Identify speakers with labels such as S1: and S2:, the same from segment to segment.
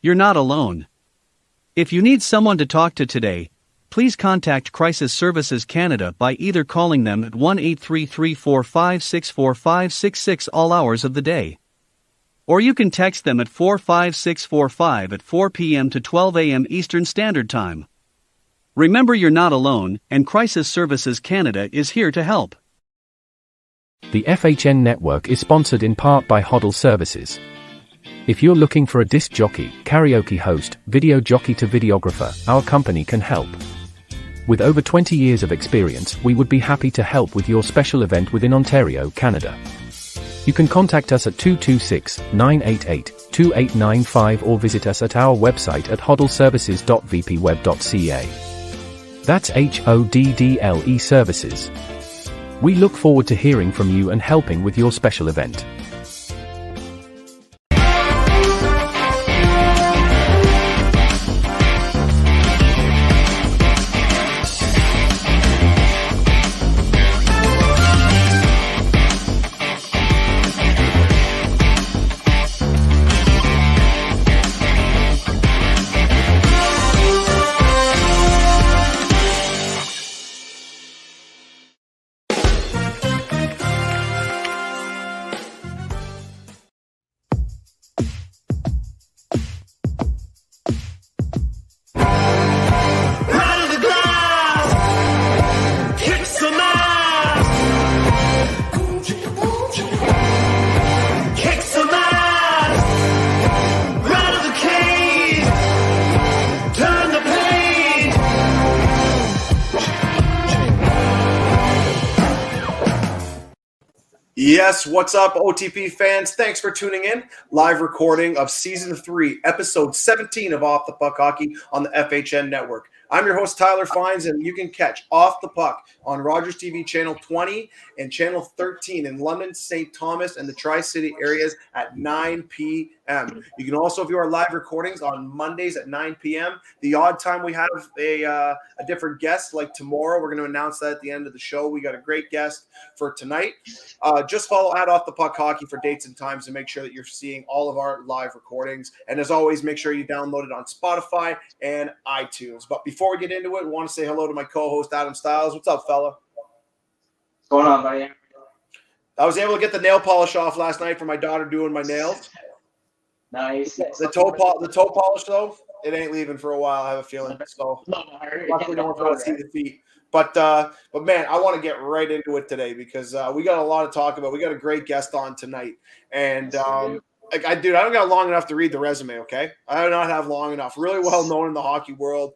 S1: You're not alone. If you need someone to talk to today, please contact Crisis Services Canada by either calling them at 1-833-456-4566 all hours of the day. Or you can text them at 45645 at 4 p.m. to 12 a.m. Eastern Standard Time. Remember, you're not alone, and Crisis Services Canada is here to help.
S2: The FHN network is sponsored in part by Hoddle Services. If you're looking for a disc jockey, karaoke host, video jockey to videographer, our company can help. With over 20 years of experience, we would be happy to help with your special event within Ontario, Canada. You can contact us at 226-988-2895 or visit us at our website at hoddleservices.vpweb.ca. That's HODDLE Services. We look forward to hearing from you and helping with your special event.
S3: Yes, what's up, OTP fans? Thanks for tuning in. Live recording of Season 3, Episode 17 of Off the Puck Hockey on the FHN Network. I'm your host, Tyler Fines, and you can catch Off the Puck on Rogers TV Channel 20 and Channel 13 in London, St. Thomas, and the Tri-City areas at 9 p.m. You can also view our live recordings on Mondays at 9 p.m. The odd time we have a different guest, like tomorrow. We're going to announce that at the end of the show. We got a great guest for tonight. Just follow at Off the Puck Hockey for dates and times to make sure that you're seeing all of our live recordings. And as always, make sure you download it on Spotify and iTunes. But before we get into it, I want to say hello to my co-host, Adam Stiles. What's up, fella?
S4: What's going on, buddy?
S3: I was able to get the nail polish off last night for my daughter doing my nails.
S4: Nice.
S3: The toe polish, though, it ain't leaving for a while, I have a feeling. So luckily no one's going to see the feet. But man, I want to get right into it today because we got a lot to talk about. We got a great guest on tonight. And I don't got long enough to read the resume, okay? I do not have long enough. Really well known in the hockey world.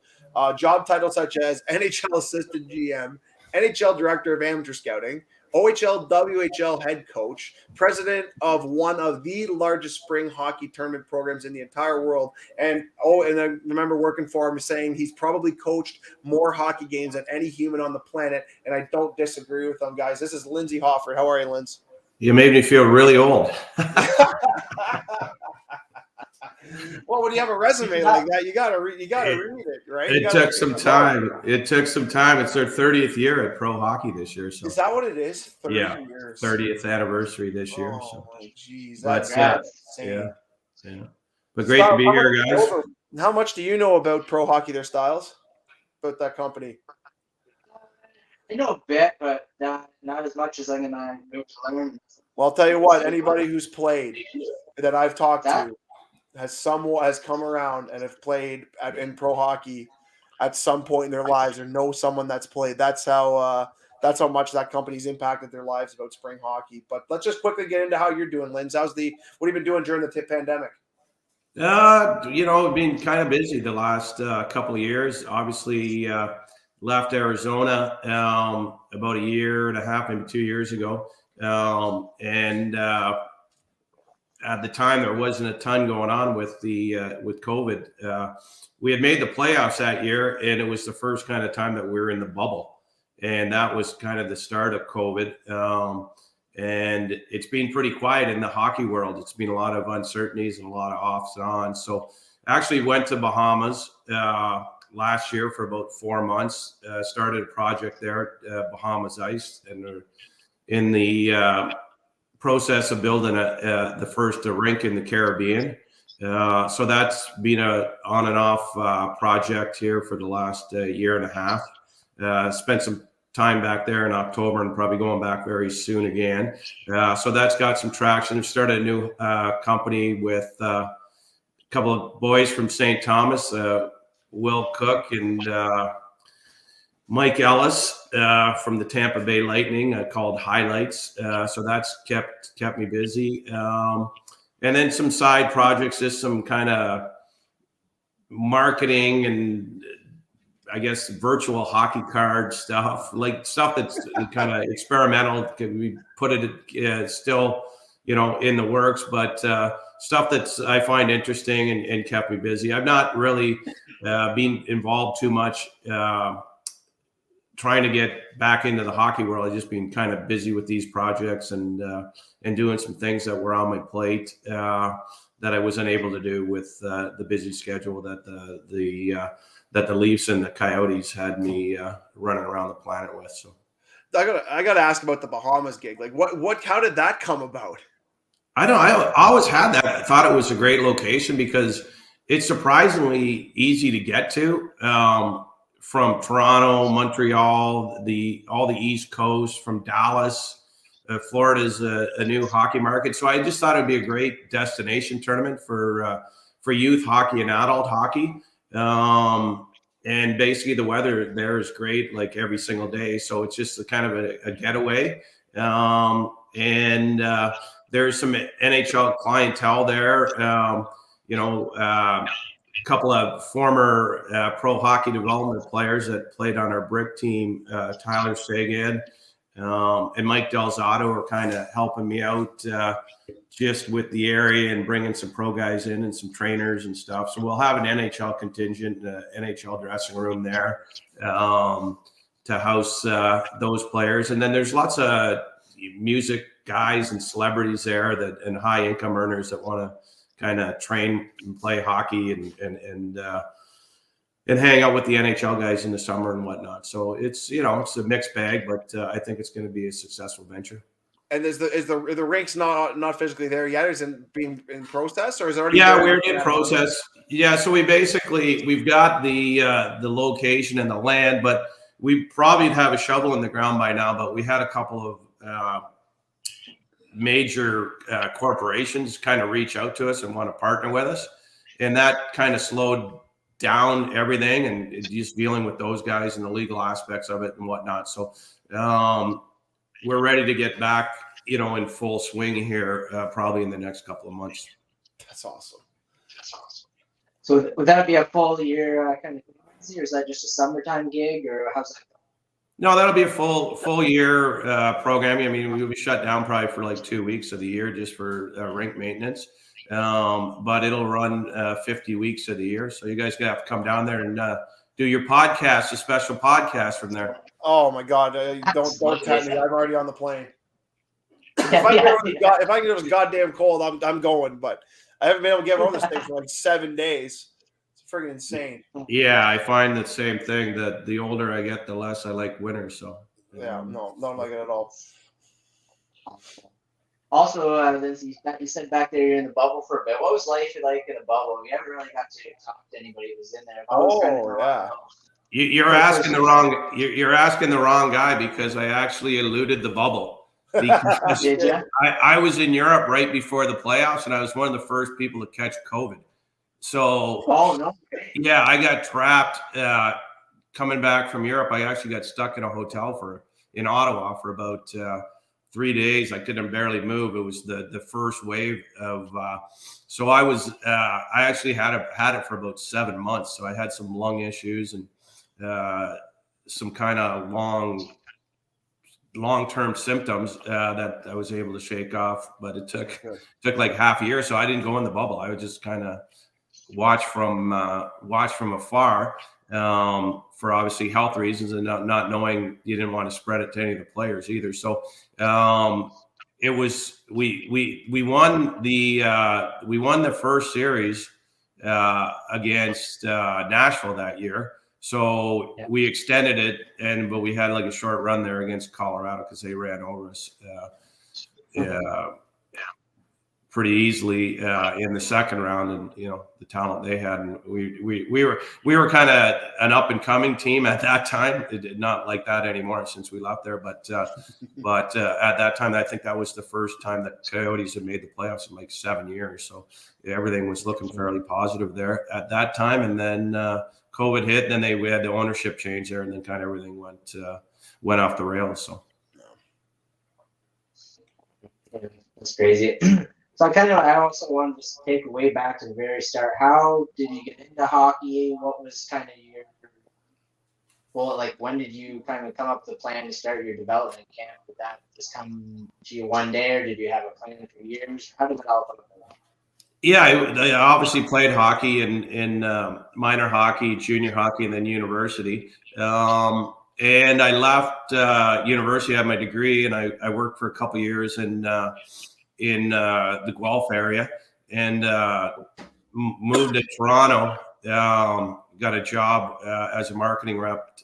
S3: Job titles such as NHL Assistant GM, NHL Director of Amateur Scouting, OHL, WHL head coach, president of one of the largest spring hockey tournament programs in the entire world. And I remember working for him saying he's probably coached more hockey games than any human on the planet. And I don't disagree with him, guys. This is Lindsay Hoffer. How are you, Linz?
S5: You made me feel really old.
S3: Well, when you have a resume like that, you gotta read it, right?
S5: It took some time. It's their 30th year at pro hockey this year. So
S3: is that what it is? 30
S5: years. 30th anniversary this year.
S3: Oh, jeez,
S5: that's
S3: insane.
S5: Yeah. But great to be here, guys.
S3: How much do you know about Pro Hockey Their Styles? About that company?
S4: I know a bit, but not as much as I'm gonna learn.
S3: Well, I'll tell you what. Anybody who's played that I've talked to has come around and have played in pro hockey at some point in their lives or know someone that's played. That's how much that company's impacted their lives about spring hockey. But let's just quickly get into how you're doing, Linz. What have you been doing during the pandemic?
S5: Been kind of busy the last couple of years. Obviously, left Arizona about a year and a half, maybe 2 years ago. At the time, there wasn't a ton going on with COVID. We had made the playoffs that year, and it was the first kind of time that we were in the bubble. And that was kind of the start of COVID. And it's been pretty quiet in the hockey world. It's been a lot of uncertainties and a lot of offs and ons. So actually went to Bahamas last year for about 4 months, started a project there at Bahamas Ice, and we're in the process of building the first rink in the Caribbean. So that's been a on and off project here for the last year and a half. Spent some time back there in October and probably going back very soon again. So that's got some traction. We've started a new company with a couple of boys from St. Thomas, Will Cook and Mike Ellis from the Tampa Bay Lightning, called Highlights. So that's kept me busy. And then some side projects, just some kind of marketing and I guess virtual hockey card stuff, like stuff that's kind of experimental. We put it still, in the works, but stuff that's I find interesting and kept me busy. I've not really been involved too much trying to get back into the hockey world. I've just been kind of busy with these projects and doing some things that were on my plate that I wasn't able to do with the busy schedule that the Leafs and the Coyotes had me running around the planet with. So
S3: I gotta ask about the Bahamas gig. Like how did that come about?
S5: I always had that. I thought it was a great location because it's surprisingly easy to get to. From Toronto, Montreal, all the East Coast, from Dallas. Florida is a new hockey market. So I just thought it'd be a great destination tournament for youth hockey and adult hockey. And basically the weather there is great, like every single day. So it's just a kind of a getaway. And there's some NHL clientele there. Couple of former pro hockey development players that played on our brick team, Tyler Sagan and Mike Delzato, are kind of helping me out just with the area and bringing some pro guys in and some trainers and stuff. So we'll have an NHL contingent, NHL dressing room there to house those players. And then there's lots of music guys and celebrities there and high income earners that want to kind of train and play hockey and hang out with the NHL guys in the summer and whatnot. So it's it's a mixed bag, but I think it's going to be a successful venture.
S3: And is the rinks not physically there yet? Is it being in process, or is it already?
S5: Yeah, we're in process. Yeah, so we've got the location and the land, but we probably have a shovel in the ground by now. But we had a couple of major corporations kind of reach out to us and want to partner with us, and that kind of slowed down everything and just dealing with those guys and the legal aspects of it and whatnot. So we're ready to get back in full swing here probably in the next couple of months.
S3: That's awesome.
S4: So would that be a full year kind of thing, or is that just a summertime gig, or how's that?
S5: No, that'll be a full year programming. I mean, we'll be shut down probably for like 2 weeks of the year just for rink maintenance. But it'll run 50 weeks of the year. So you guys gonna have to come down there and do your podcast, a special podcast from there.
S3: Oh my God! Don't tempt me. I'm already on the plane. If I get it was goddamn cold, I'm going. But I haven't been able to get on this thing for like 7 days. Friggin' insane.
S5: Yeah, I find the same thing, that the older I get, the less I like winter. So
S3: yeah, no, don't like it at all.
S4: Also, Lindsay, you said back there you're in the bubble for a bit. What was life like in a bubble? We haven't really got to talk to anybody who was in there.
S3: Yeah.
S5: You're asking the wrong. You're asking the wrong guy, because I actually eluded the bubble. Because
S4: Did you?
S5: I was in Europe right before the playoffs, and I was one of the first people to catch COVID. So, yeah, I got trapped coming back from Europe. I actually got stuck in a hotel in Ottawa for about 3 days. I couldn't barely move. It was the first wave of. So I was. I actually had it for about 7 months. So I had some lung issues and some kind of long-term symptoms that I was able to shake off. But it took like half a year. So I didn't go in the bubble. I would just kind of watch from afar for obviously health reasons, and not knowing you didn't want to spread it to any of the players either. So it was we won the first series against Nashville that year. So we extended it, but we had like a short run there against Colorado because they ran over us. pretty easily in the second round, and the talent they had, and we were kind of an up and coming team at that time. It did not like that anymore since we left there, but at that time, I think that was the first time that Coyotes had made the playoffs in like 7 years. So everything was looking fairly positive there at that time, and then COVID hit, and then we had the ownership change there, and then kind of everything went off the rails. So
S4: that's crazy. So I also wanted to take it way back to the very start. How did you get into hockey? What was kind of when did you kind of come up with the plan to start your development camp? Did that just come to you one day, or did you have a plan for years? How did it all come about?
S5: Yeah, I obviously played hockey in minor hockey, junior hockey, and then university. And I left university, I had my degree, and I worked for a couple of years in the Guelph area, and moved to Toronto. Got a job as a marketing rep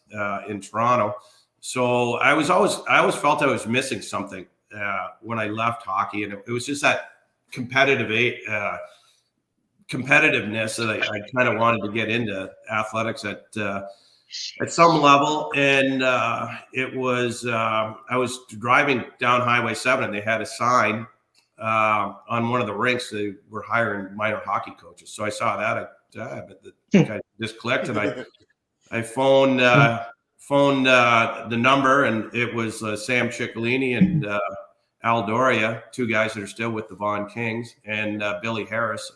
S5: in Toronto. So I always felt I was missing something when I left hockey, and it was just that competitiveness that I kind of wanted to get into athletics at some level. And it was I was driving down Highway 7, and they had a sign on one of the rinks. They were hiring minor hockey coaches. So I saw that. I just clicked, and I phoned the number, and it was Sam Ciccolini and Al Doria, two guys that are still with the Vaughan Kings, and Billy Harris,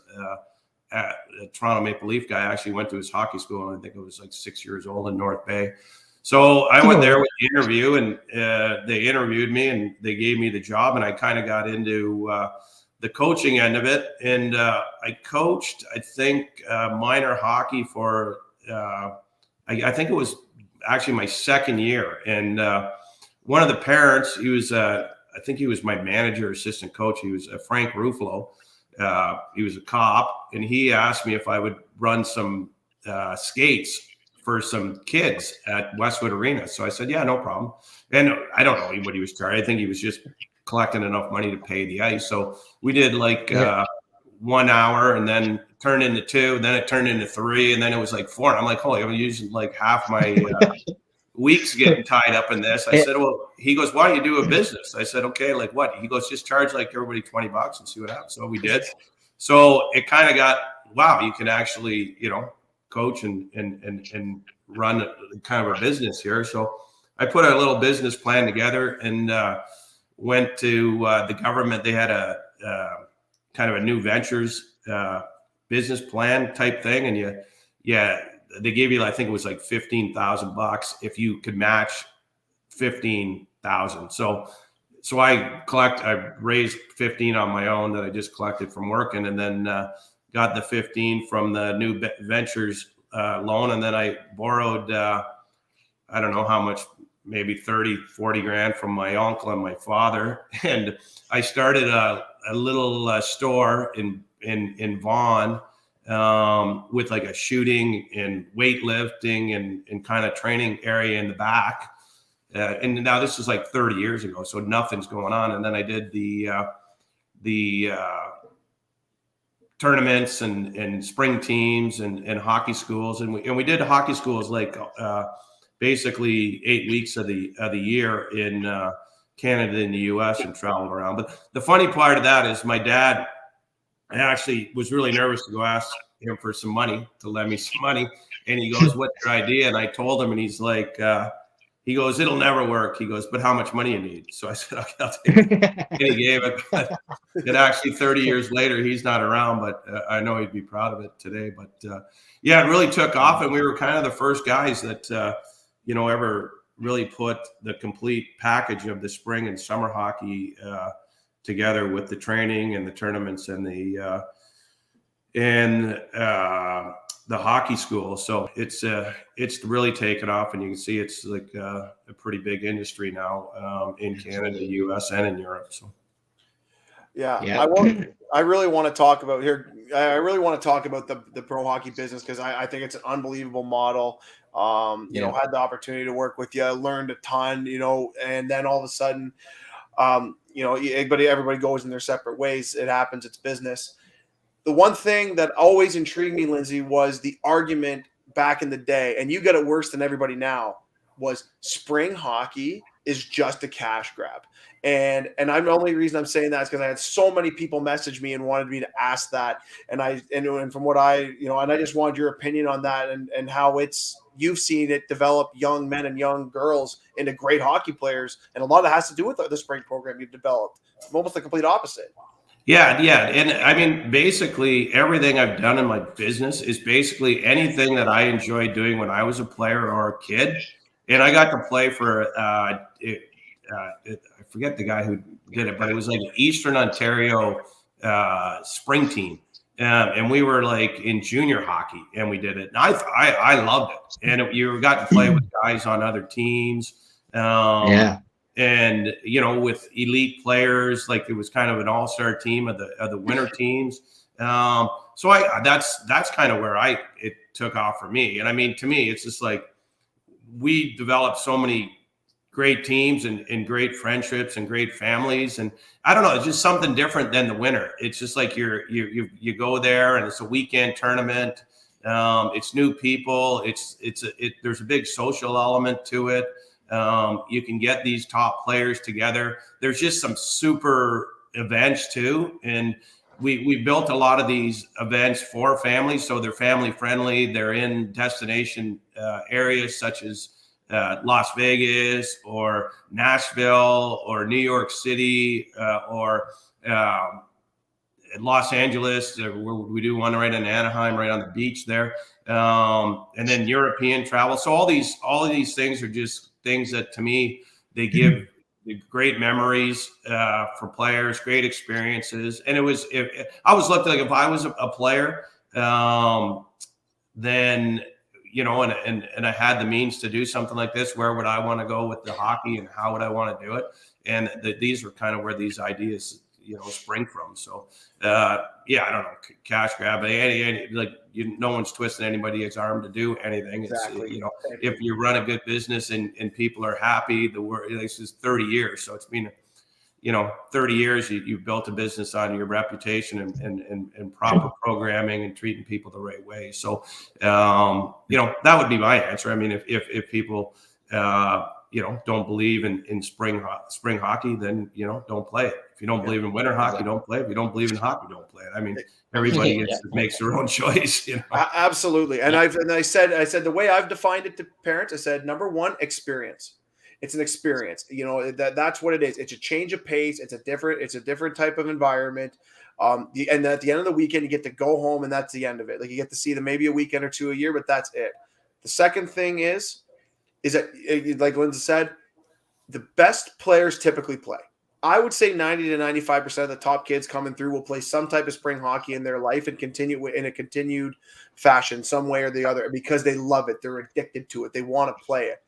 S5: a Toronto Maple Leaf guy. I actually went to his hockey school, and I think I was like 6 years old in North Bay. So I went there with the interview, and they interviewed me, and they gave me the job, and I kind of got into the coaching end of it. And I coached, I think, minor hockey for, I think it was actually my second year. And one of the parents, he was, I think he was my manager, assistant coach. He was Frank Ruffalo. He was a cop, and he asked me if I would run some skates for some kids at Westwood Arena. So I said, yeah, no problem. And I don't know what he was charging. I think he was just collecting enough money to pay the ice. So we did 1 hour, and then turned into 2, then it turned into 3, and then it was like 4. And I'm like, holy, I'm using like half my weeks getting tied up in this. I said, well, he goes, why don't you do a business? I said, okay, like what? He goes, just charge like everybody $20 and see what happens. So we did. So it kind of got, wow, you can actually, coach and run kind of a business here. So I put a little business plan together, and went to the government. They had a kind of a new ventures business plan type thing, and they gave you, I think it was like $15,000 if you could match 15,000. So I raised 15 on my own that I just collected from working, and then got the 15 from the new ventures loan, and then I borrowed I don't know how much, maybe 30, 40 grand from my uncle and my father. And I started a little store in Vaughan with like a shooting and weightlifting and kind of training area in the back. And now this is like 30 years ago, so nothing's going on. And then I did the tournaments and spring teams and hockey schools. And we did hockey schools like basically 8 weeks of the year in Canada and the US, and traveled around. But the funny part of that is my dad, I actually was really nervous to go ask him for some money, to lend me some money. And he goes, what's your idea? And I told him, and he's like, he goes, it'll never work. He goes, but how much money you need? So I said, okay, I'll take it. And he gave it. But it actually 30 years later, he's not around, but I know he'd be proud of it today. But yeah, it really took off. And we were kind of the first guys that, ever really put the complete package of the spring and summer hockey together with the training and the tournaments and the hockey school. So it's really taken off, and you can see it's like a pretty big industry now in Canada, US, and in Europe. So
S3: yeah. I really want to talk about here. I really want to talk about the pro hockey business, because I think it's an unbelievable model. Had the opportunity to work with you, learned a ton, and then all of a sudden, Everybody goes in their separate ways. It happens. It's business. The one thing that always intrigued me, Lindsay, was the argument back in the day, and you get it worse than everybody now, was spring hockey is just a cash grab. And I'm the only reason I'm saying that is because I had so many people message me and wanted me to ask that. And from what and I just wanted your opinion on that and how you've seen it develop young men and young girls into great hockey players. And a lot of it has to do with the spring program you've developed. It's almost the complete opposite.
S5: Yeah. And I mean, basically everything I've done in my business is basically anything that I enjoyed doing when I was a player or a kid. And I got to play for, I forget the guy who did it, but it was like Eastern Ontario spring team. And we were like in junior hockey and we did it. And I loved it. And you got to play with guys on other teams. And, with elite players, like it was kind of an all-star team of the winter teams. So that's kind of where it took off for me. And I mean, to me, it's just like we developed so many great teams and great friendships and great families. And I don't know, it's just something different than the winter. It's just like you go there and it's a weekend tournament. It's new people. There's a big social element to it. You can get these top players together. There's just some super events too. And we built a lot of these events for families. So they're family friendly. They're in destination areas such as Las Vegas or Nashville or New York City or Los Angeles. We do one right in Anaheim, right on the beach there. And then European travel. So all of these things are just things that to me, they give great memories for players, great experiences. And I was looking like if I was a player, then, and I had the means to do something like this, where would I want to go with the hockey and how would I want to do it? And these were kind of where these ideas, spring from. So, I don't know, cash grab, no one's twisting anybody's arm to do anything.
S3: Exactly.
S5: It's, if you run a good business and people are happy, this is 30 years. So it's been, 30 years, you've built a business on your reputation and proper programming and treating people the right way. So, that would be my answer. I mean, if people, don't believe in spring hockey, then, don't play it. If you don't believe in winter hockey, don't play it. If you don't believe in hockey, don't play it. I mean, everybody makes their own choice.
S3: Absolutely. And I said the way I've defined it to parents, I said, number one, experience. It's an experience. That's what it is. It's a change of pace. It's a different type of environment. And at the end of the weekend, you get to go home, and that's the end of it. Like, you get to see them maybe a weekend or two a year, but that's it. The second thing is that, like Lindsay said, the best players typically play. I would say 90 to 95% of the top kids coming through will play some type of spring hockey in their life and continue in a continued fashion, some way or the other, because they love it. They're addicted to it. They want to play it.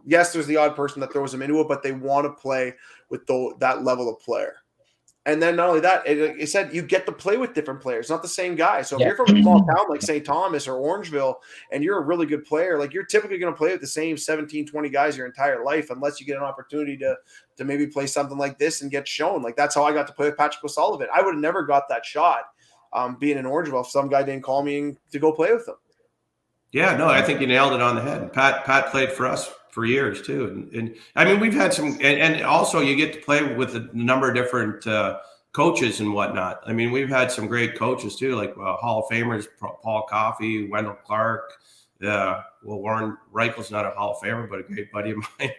S3: Yes, there's the odd person that throws them into it, but they want to play with that level of player. And then not only that, it said you get to play with different players, not the same guy. So if you're from a small town like St. Thomas or Orangeville and you're a really good player, like, you're typically going to play with the same 17, 20 guys your entire life, unless you get an opportunity to maybe play something like this and get shown. Like, that's how I got to play with Patrick O'Sullivan. I would have never got that shot being in Orangeville if some guy didn't call me to go play with him. Yeah, no,
S5: I think you nailed it on the head. Pat played for us for years too. And I mean, we've had some, and also you get to play with a number of different coaches and whatnot. I mean, we've had some great coaches too, like Hall of Famers, Paul Coffey, Wendell Clark. Warren Reichel's not a Hall of Famer, but a great buddy of mine.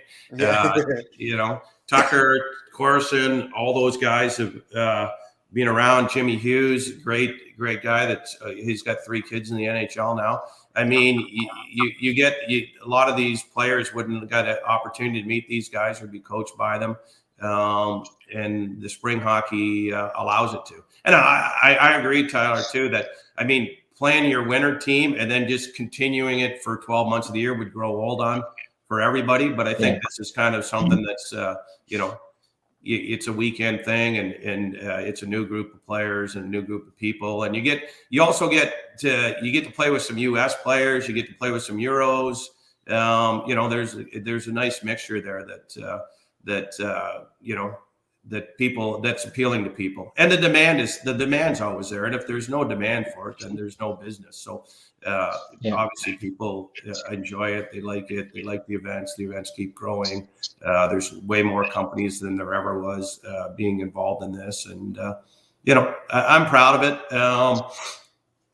S5: Tucker, Corson, all those guys have been around. Jimmy Hughes, great guy he's got 3 kids in the NHL now. I mean, you get a lot of these players wouldn't have got an opportunity to meet these guys or be coached by them. And the spring hockey allows it to. And I agree, Tyler, too, that, I mean, playing your winter team and then just continuing it for 12 months of the year would grow old on for everybody. But I think this is kind of something that's, it's a weekend thing, and it's a new group of players and a new group of people. And you also get to play with some U.S. players. You get to play with some Euros. There's a nice mixture there that that's appealing to people. And the demand's always there. And if there's no demand for it, then there's no business. So obviously people enjoy it. They like it. They like the events. The events keep growing. There's way more companies than there ever was being involved in this. And, I'm proud of it.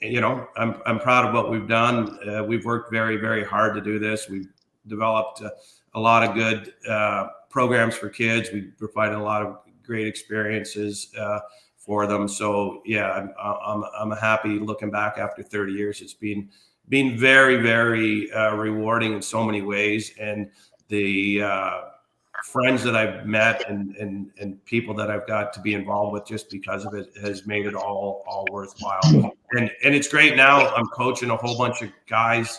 S5: I'm proud of what we've done. We've worked very, very hard to do this. We've developed a lot of good programs for kids. We provided a lot of great experiences for them. So I'm happy looking back after 30 years. It's been very, very rewarding in so many ways. And the friends that I've met and people that I've got to be involved with just because of it has made it all worthwhile. And it's great now. I'm coaching a whole bunch of guys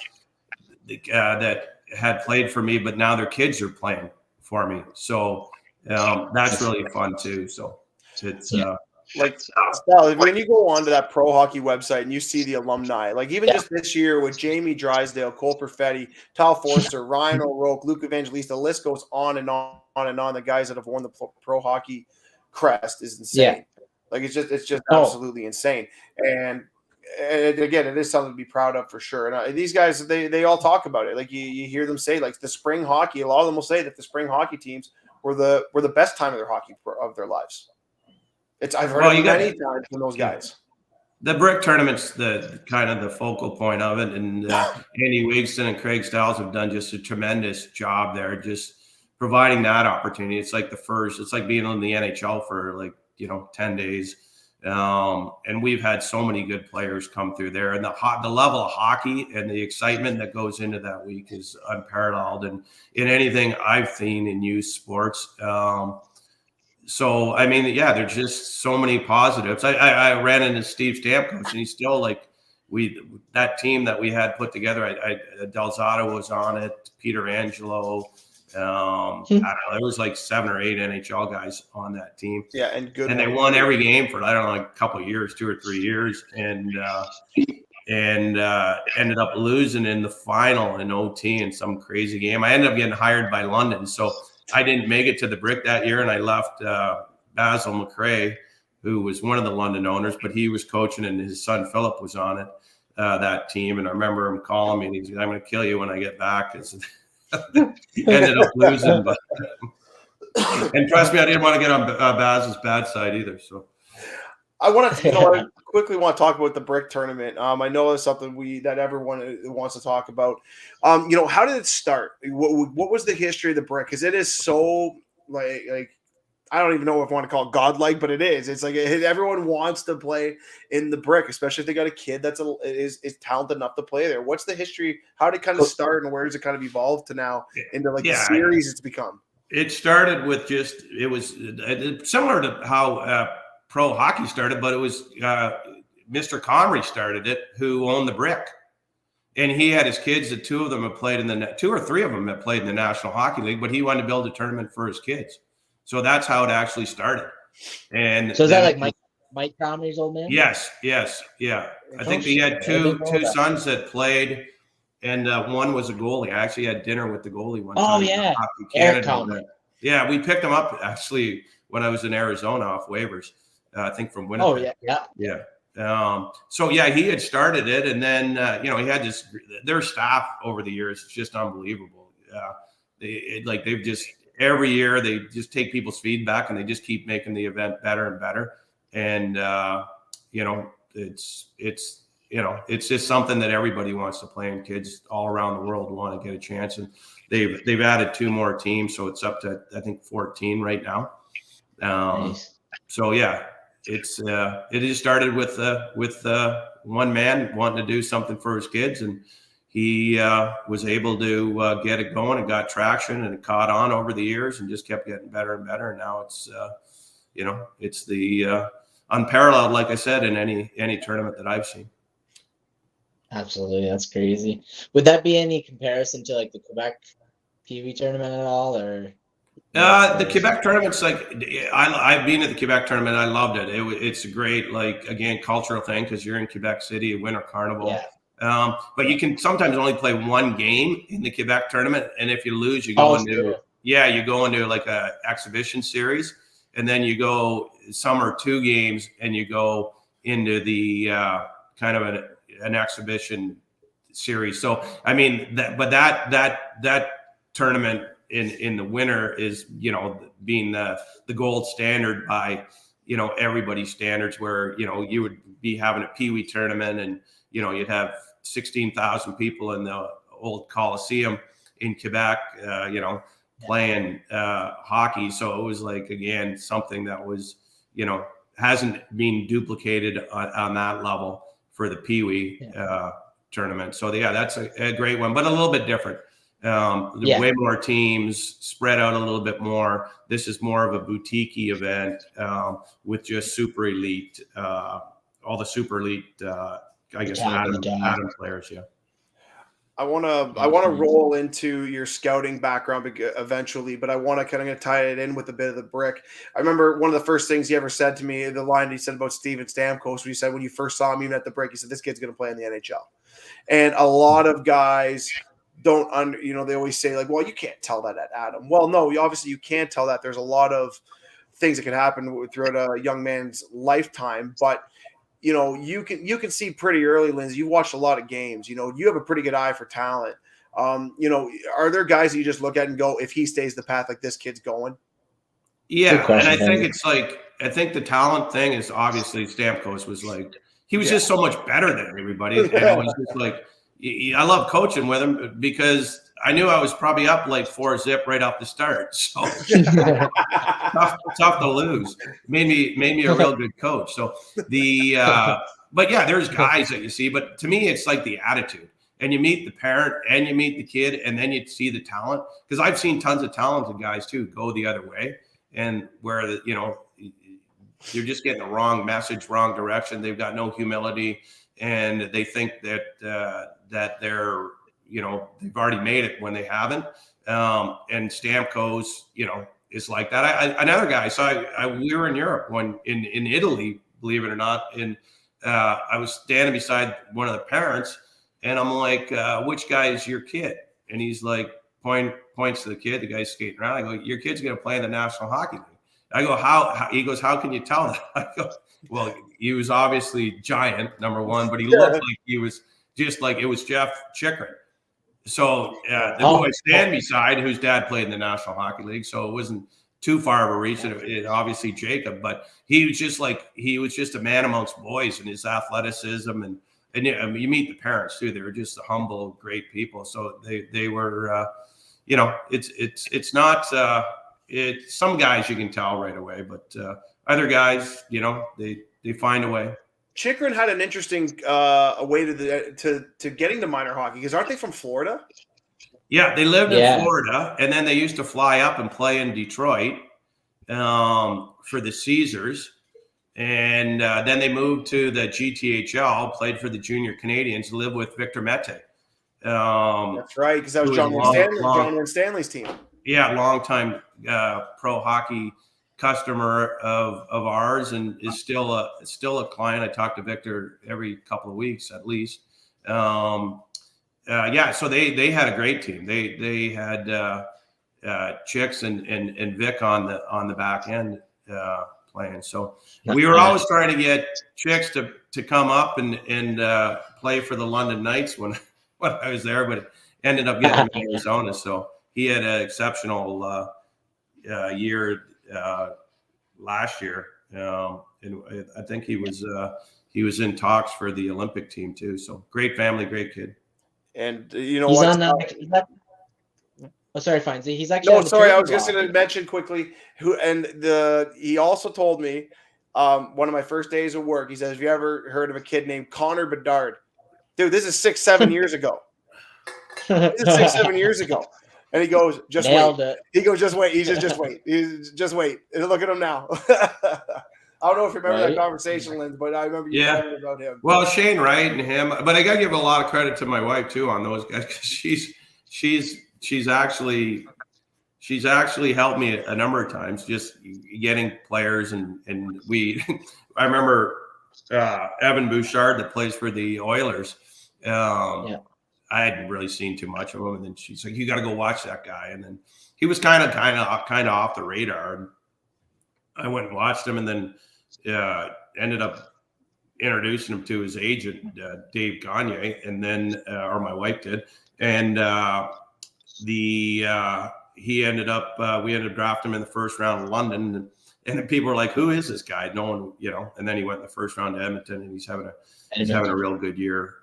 S5: that had played for me, but now their kids are playing for me. So that's really fun too. So it's
S3: when you go onto that pro hockey website and you see the alumni, like even just this year with Jamie Drysdale, Cole Perfetti, Tal Forster, Ryan O'Rourke, Luke Evangelista, the list goes on and on and on. The guys that have worn the pro hockey crest is insane. Like it's just absolutely insane. And again, it is something to be proud of for sure. And these guys, they all talk about it. Like you hear them say, like the spring hockey. A lot of them will say that the spring hockey teams were the best time of their lives. I've heard it many times from those guys.
S5: The brick tournament's the kind of the focal point of it, and Andy Wigston and Craig Stiles have done just a tremendous job there, just providing that opportunity. It's like it's like being in the NHL for 10 days. And we've had so many good players come through there, and the level of hockey and the excitement that goes into that week is unparalleled in anything I've seen in youth sports. So, I mean, there's just so many positives. I ran into Steve Stamkos, and he's still that team that we had put together. Delzato was on it, Peter Angelo. I don't know. There was like 7 or 8 NHL guys on that team.
S3: Yeah, and good.
S5: And they won every game for a couple of years, 2 or 3 years, and ended up losing in the final in OT in some crazy game. I ended up getting hired by London, so I didn't make it to the brick that year, and I left Basil McRae, who was one of the London owners, but he was coaching, and his son Philip was on it, that team. And I remember him calling me, and he's like, "I'm going to kill you when I get back." Ended up losing, but and trust me, I didn't want to get on Baz's bad side either. So
S3: I want to, quickly want to talk about the brick tournament. I know it's something that everyone wants to talk about. How did it start? What was the history of the brick? Because it is so like I don't even know if I want to call it godlike, but it is. It's like everyone wants to play in the brick, especially if they got a kid that's is talented enough to play there. What's the history? How did it kind of start, and where does it kind of evolve to now into the series it's become?
S5: It started with it was similar to how pro hockey started, but it was Mr. Comrie started it, who owned the brick. And he had his kids, the 2 of them had played 2 or 3 of them had played in the National Hockey League, but he wanted to build a tournament for his kids. So that's how it actually started. And
S4: so is that like Mike Comrie's old man?
S5: Yes. Yeah. I think he had two sons that played, and one was a goalie. I actually had dinner with the goalie one time.
S4: Oh, yeah. Eric Comrie.
S5: Yeah, we picked him up actually when I was in Arizona off waivers, I think from Winnipeg.
S4: Oh, yeah.
S5: So he had started it, and then he had their staff over the years. It's just unbelievable. They've just every year they just take people's feedback and they just keep making the event better and better. And it's just something that everybody wants to play, and kids all around the world want to get a chance. And they've added 2 more teams, so it's up to I think 14 right now.
S4: Nice.
S5: So it just started with one man wanting to do something for his kids, and he was able to get it going and got traction, and it caught on over the years and just kept getting better and better. And now it's it's the unparalleled, like I said, in any tournament that I've seen.
S4: Absolutely, that's crazy. Would that be any comparison to the Quebec PV tournament at all, or?
S5: The Quebec tournament's I've been at the Quebec tournament. I loved it. It's a great, again, cultural thing because you're in Quebec City, Winter Carnival.
S4: Yeah.
S5: But you can sometimes only play 1 game in the Quebec tournament, and if you lose, you go into a exhibition series. and then you go some are 2 games, and you go into the kind of an exhibition series. So I mean that tournament in the winter is, you know, being the gold standard by, you know, everybody's standards, where, you know, you would be having a Pee-wee tournament, and, you know, you'd have 16,000 people in the old Coliseum in Quebec, you know, playing hockey. So it was like, again, something that was, you know, hasn't been duplicated on that level for the Pee-wee tournament. So yeah, that's a great one, but a little bit different. Way more teams, spread out a little bit more. This is more of a boutique-y event with just super elite, all the super elite, I guess, Adam players. Yeah.
S3: I want to roll into your scouting background eventually, but I want to kind of tie it in with a bit of the brick. I remember one of the first things he ever said to me, the line he said about Steven Stamkos, he said when you first saw him even at the break, he said, this kid's going to play in the NHL. And a lot of guys don't they always say, like, well, you can't tell that at Adam. Well, no, obviously you can't tell that. There's a lot of things that can happen throughout a young man's lifetime, but you know, you can see pretty early, Lindsay. You watched a lot of games. You know, you have a pretty good eye for talent. You know, are there guys that you just look at and go, if he stays the path like this kid's going?
S5: Yeah, and I think it's like, I think the talent thing is obviously Stamkos was like, he was just so much better than everybody. And it was just like, I love coaching with him because I knew I was probably up like 4-0 right off the start. So tough to lose. Made me a real good coach. So but yeah, there's guys that you see, but to me, it's like the attitude. And you meet the parent and you meet the kid, and then you see the talent. Because I've seen tons of talented guys too go the other way, and where you know, you're just getting the wrong message, wrong direction. They've got no humility, and they think that that they're, you know, they've already made it when they haven't. And Stamkos, you know, is like that. Another guy. So we were in Europe in Italy, believe it or not, and I was standing beside one of the parents, and I'm like, which guy is your kid? And he's like, points to the kid, the guy's skating around. I go, your kid's going to play in the National Hockey League. I go, how? He goes, how can you tell that? I go, well, he was obviously giant, number one, but he looked like he was just like, it was Jeff Chikrin. So the boy I stand beside, whose dad played in the National Hockey League, so it wasn't too far of a reach. It obviously Jacob, but he was just a man amongst boys, and his athleticism, and you meet the parents too. They were just humble, great people. So they were, you know, it's not. It's some guys you can tell right away, but other guys, you know, they find a way.
S3: Chikrin had an interesting way to getting to minor hockey, because aren't they from Florida?
S5: Yeah, they lived in Florida, and then they used to fly up and play in Detroit for the Caesars, and then they moved to the GTHL, played for the Junior Canadians, lived with Victor Mete.
S3: That's right, because that was John Winstanley's team.
S5: Yeah, longtime pro hockey customer of ours, and is still a client. I talk to Victor every couple of weeks at least. Yeah, so they had a great team. They had Chicks and Vic on the back end playing. So we were always trying to get Chicks to come up and play for the London Knights when I was there, but it ended up getting him in Arizona. So he had an exceptional year last year, and I think he was in talks for the Olympic team too. So great family, great kid.
S3: And you know
S4: he's
S3: what?
S4: Sorry, fine. He's actually.
S3: No, sorry. I was just going to mention quickly he also told me one of my first days of work. He says, "Have you ever heard of a kid named Connor Bedard?" Dude, this is 6-7 years ago. This is 6-7 years ago. And he goes, just
S4: Nailed
S3: wait.
S4: It.
S3: He goes, just wait. He says, just wait. Just wait. And look at him now. I don't know if you remember that conversation, Lynn, but I remember you talking about him.
S5: Well, Shane Wright and him, but I got to give a lot of credit to my wife too on those guys, because she's actually helped me a number of times, just getting players, and we. I remember Evan Bouchard that plays for the Oilers. I hadn't really seen too much of him, and then she's like, "You got to go watch that guy." And then he was kind of off the radar. I went and watched him, and then ended up introducing him to his agent, Dave Gagne, and then, or my wife did. And he ended up, we ended up drafting him in the first round of London. And then people were like, who is this guy? No one, and then he went in the first round to Edmonton, and he's having a real good year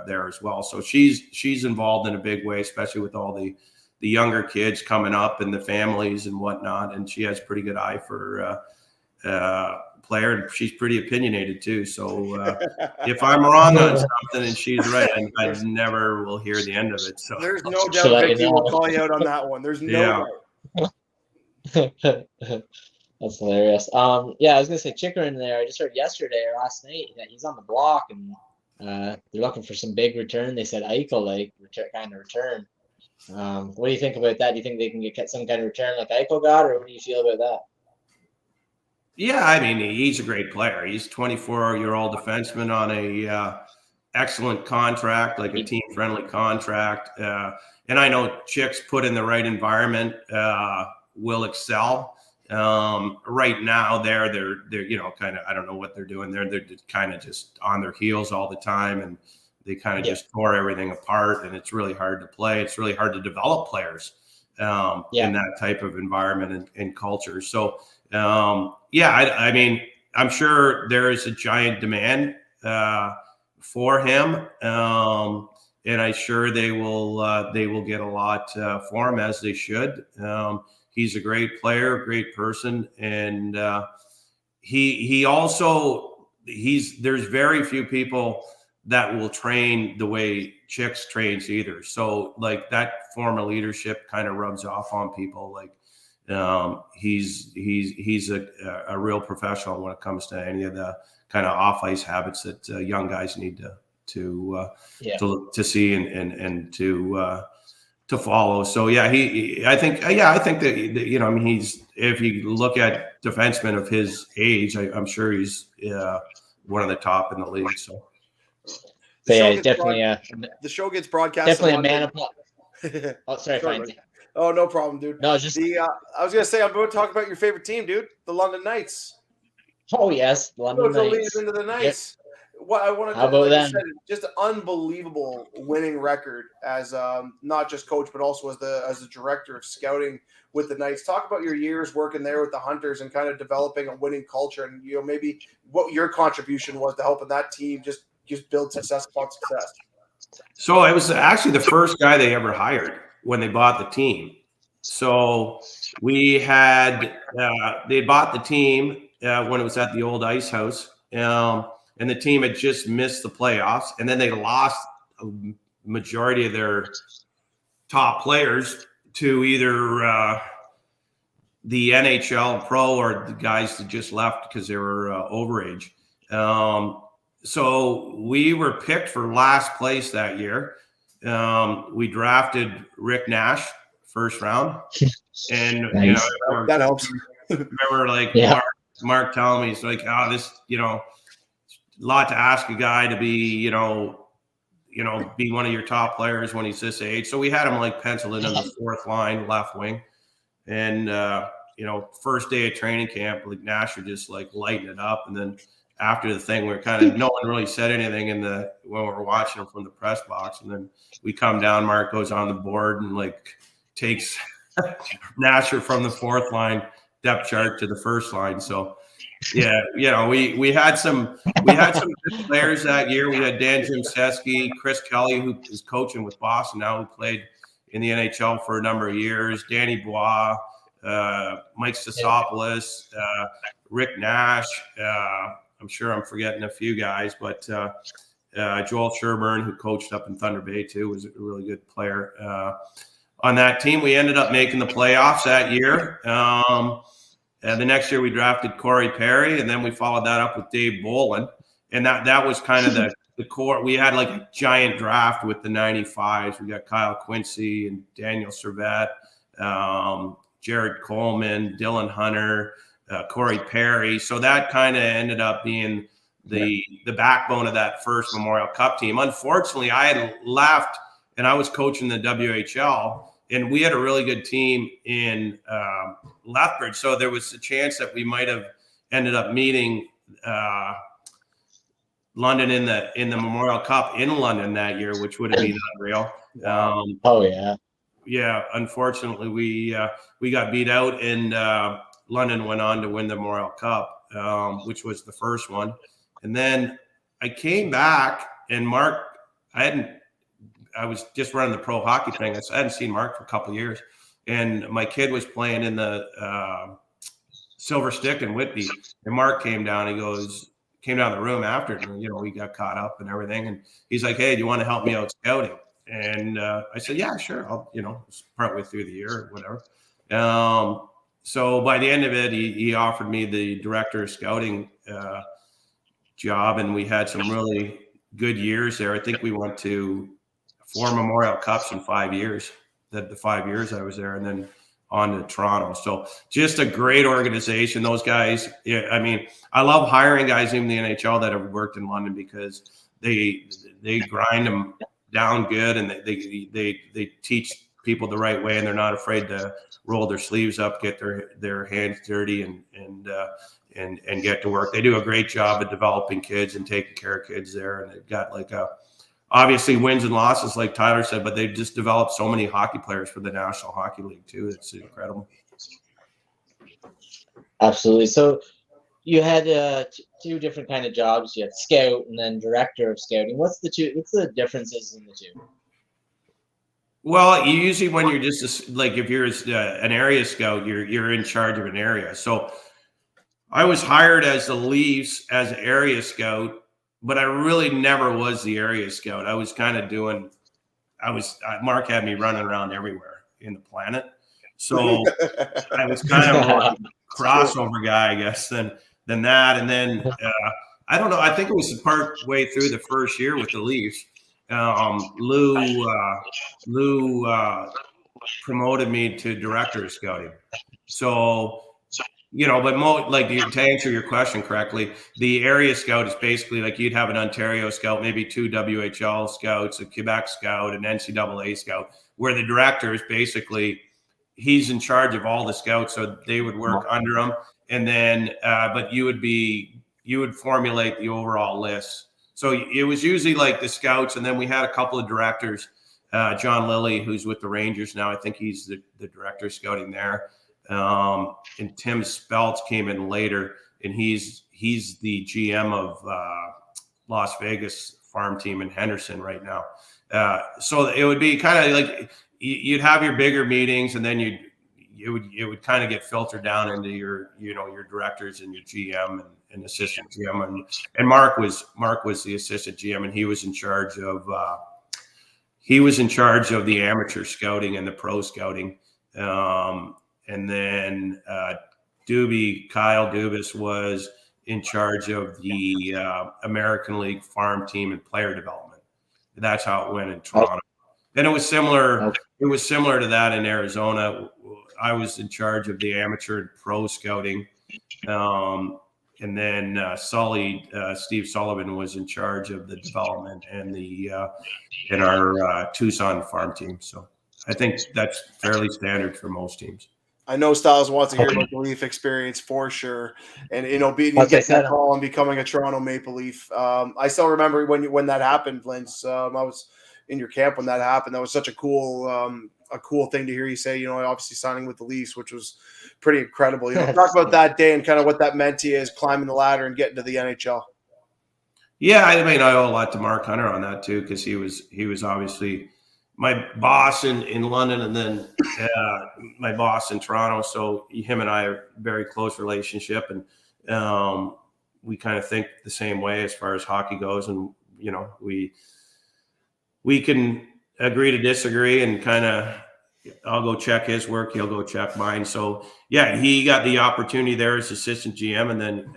S5: there as well. So she's involved in a big way, especially with all the younger kids coming up and the families and whatnot. And she has a pretty good eye for player, and she's pretty opinionated too. So if I'm wrong on something and she's right, I never will hear the end of it. So
S3: there's no doubt Vicky will call you out on that one. There's no doubt.
S4: That's hilarious. I was gonna say Chikrin there. I just heard yesterday or last night that he's on the block, and they're looking for some big return. They said Eichel kind of return. What do you think about that? Do you think they can get some kind of return like Eichel got, or what do you feel about that?
S5: Yeah, I mean, he's a great player. He's a 24-year-old defenseman on a excellent contract, like a team-friendly contract. And I know Chicks put in the right environment will excel. Right now they're kind of, I don't know what they're doing. They're kind of just on their heels all the time, and they kind of just tore everything apart, and it's really hard to play. It's really hard to develop players in that type of environment and culture. So I mean, I'm sure there is a giant demand for him, and I'm sure they will get a lot for him, as they should. He's a great player, great person, and there's very few people that will train the way Chicks trains either. So like that form of leadership kind of rubs off on people. Like he's a real professional when it comes to any of the kind of off ice habits that young guys need to see and to follow. So I think that I mean, if you look at defensemen of his age, I'm sure he's one of the top in the league. So
S4: he's definitely
S3: the show gets broadcast.
S4: Definitely a man of. Oh, sorry.
S3: Oh, no problem, dude.
S4: No, just
S3: I was gonna say, I'm going to talk about your favorite team, dude, the London Knights.
S4: Oh yes, London Knights.
S3: Into the Knights. What I want to
S4: How about them?
S3: Just an unbelievable winning record as not just coach, but also as the director of scouting with the Knights. Talk about your years working there with the Hunters and kind of developing a winning culture, and maybe what your contribution was to helping that team just build success upon success.
S5: So I was actually the first guy they ever hired when they bought the team. So we had they bought the team when it was at the old Ice House. And the team had just missed the playoffs, and then they lost a majority of their top players to either the NHL pro or the guys that just left because they were overage. So we were picked for last place that year. We drafted Rick Nash first round, and
S4: nice.
S3: That helps.
S5: Remember, like Mark telling me, he's like, this, a lot to ask a guy to be, be one of your top players when he's this age. So we had him like penciled in on the fourth line, left wing. And, first day of training camp, like Nash would just like lighten it up. And then after the thing, we're kind of, no one really said anything when we were watching him from the press box. And then we come down, Mark goes on the board and like takes Nasher from the fourth line depth chart to the first line. So, we had some good players that year. We had Dan Jimseski, Chris Kelly, who is coaching with Boston now, who played in the NHL for a number of years, Danny Bois, Mike Stasopoulos, Rick Nash. I'm sure I'm forgetting a few guys, but Joel Sherburne, who coached up in Thunder Bay too, was a really good player on that team. We ended up making the playoffs that year. And the next year we drafted Corey Perry, and then we followed that up with Dave Bolin. And that was kind of the core. We had like a giant draft with the 95s. We got Kyle Quincy and Daniel Servette, Jared Coleman, Dylan Hunter, Corey Perry. So that kind of ended up being the backbone of that first Memorial Cup team. Unfortunately, I had left and I was coaching the WHL, and we had a really good team in Lethbridge, so there was a chance that we might have ended up meeting London in the Memorial Cup in London that year, which would have been unreal. Yeah. Unfortunately, we got beat out, and London went on to win the Memorial Cup, which was the first one. And then I came back, and Mark, I was just running the pro hockey thing. I hadn't seen Mark for a couple of years, and my kid was playing in the Silver Stick in Whitby, and Mark came down. Came down the room after, and, we got caught up and everything. And he's like, "Hey, do you want to help me out scouting?" And I said, "Yeah, sure. I'll, it's partway through the year or whatever." So by the end of it, he offered me the director of scouting job, and we had some really good years there. I think we went to 4 Memorial Cups in 5 years. The 5 years I was there, and then on to Toronto. So just a great organization. Those guys, I mean, I love hiring guys in the NHL that have worked in London, because they grind them down good, and they teach people the right way, and they're not afraid to roll their sleeves up, get their hands dirty, and get to work. They do a great job of developing kids and taking care of kids there, and they've got obviously wins and losses, like Tyler said, but they've just developed so many hockey players for the National Hockey League too. It's incredible.
S4: Absolutely. So you had 2 different kind of jobs. You had scout and then director of scouting. What's the differences in the two?
S5: Well, usually when you're just if you're an area scout, you're in charge of an area. So I was hired as the Leafs as an area scout, but I really never was the area scout. I was kind of Mark had me running around everywhere in the planet. So I was kind of more a crossover guy, I guess, than that. And then I don't know. I think it was part way through the first year with the Leafs. Lou promoted me to director of scouting. So, but to answer your question correctly, the area scout is basically like you'd have an Ontario scout, maybe 2 WHL scouts, a Quebec scout, an NCAA scout, where the director is basically, he's in charge of all the scouts. So they would work under him. And then, but you would formulate the overall list. So it was usually like the scouts. And then we had a couple of directors, John Lilly, who's with the Rangers now. I think he's the director of scouting there. And Tim Speltz came in later, and he's the GM of Las Vegas farm team in Henderson right now. So it would be kind of like you'd have your bigger meetings, and then it would kind of get filtered down into your directors and your GM and assistant GM, and Mark was the assistant GM, and he was in charge of the amateur scouting and the pro scouting. And then Kyle Dubas was in charge of the American League farm team and player development. That's how it went in Toronto. Then it was similar. It was similar to that in Arizona. I was in charge of the amateur and pro scouting. And then Steve Sullivan was in charge of the development and in our Tucson farm team. So I think that's fairly standard for most teams.
S3: I know Styles wants to hear about the Leaf experience for sure, and being getting that call and becoming a Toronto Maple Leaf. I still remember when that happened, Linz. I was in your camp when that happened. That was such a cool thing to hear you say. Obviously signing with the Leafs, which was pretty incredible. Talk about that day and kind of what that meant to you as climbing the ladder and getting to the NHL.
S5: Yeah, I mean, I owe a lot to Mark Hunter on that too, because he was obviously my boss in London, and then my boss in Toronto. So him and I are a very close relationship, and we kind of think the same way as far as hockey goes. And we can agree to disagree, and kind of I'll go check his work, he'll go check mine. So yeah, he got the opportunity there as assistant GM, and then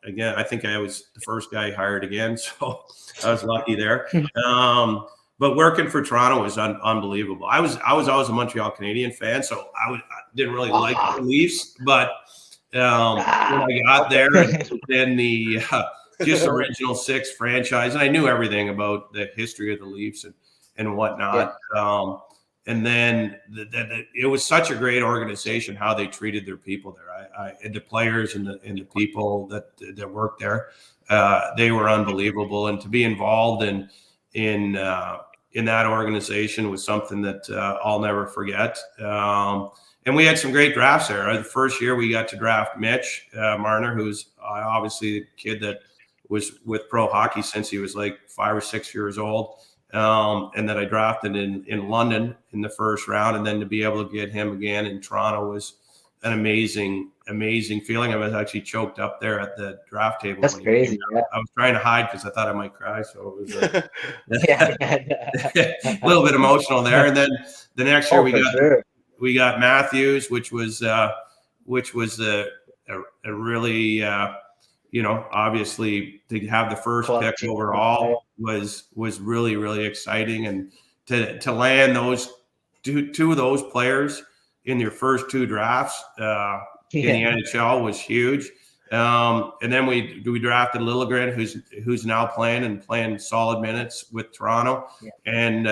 S5: again, I think I was the first guy hired again, so I was lucky there. But working for Toronto was unbelievable. I was always a Montreal Canadian fan, so I didn't really like the Leafs. But when I got there, and then the just original 6 franchise, and I knew everything about the history of the Leafs and whatnot. and then it was such a great organization how they treated their people there. And the players and the people that worked there, they were unbelievable. And to be involved in that organization was something that I'll never forget. And we had some great drafts there. The first year we got to draft Mitch Marner, who's obviously a kid that was with pro hockey since he was like 5 or 6 years old. And that I drafted in London in the first round. And then to be able to get him again in Toronto was an amazing feeling. I was actually choked up there at the draft table.
S4: That's crazy. Yeah.
S5: I was trying to hide because I thought I might cry. So it was a
S4: Yeah.
S5: little bit emotional there. And then the next year we got Matthews, which was a really obviously to have the first pick overall was really, really exciting. And to land those two of those players in your first 2 drafts in the NHL was huge. And then we drafted Liljegren, who's now playing solid minutes with Toronto.
S4: Yeah.
S5: And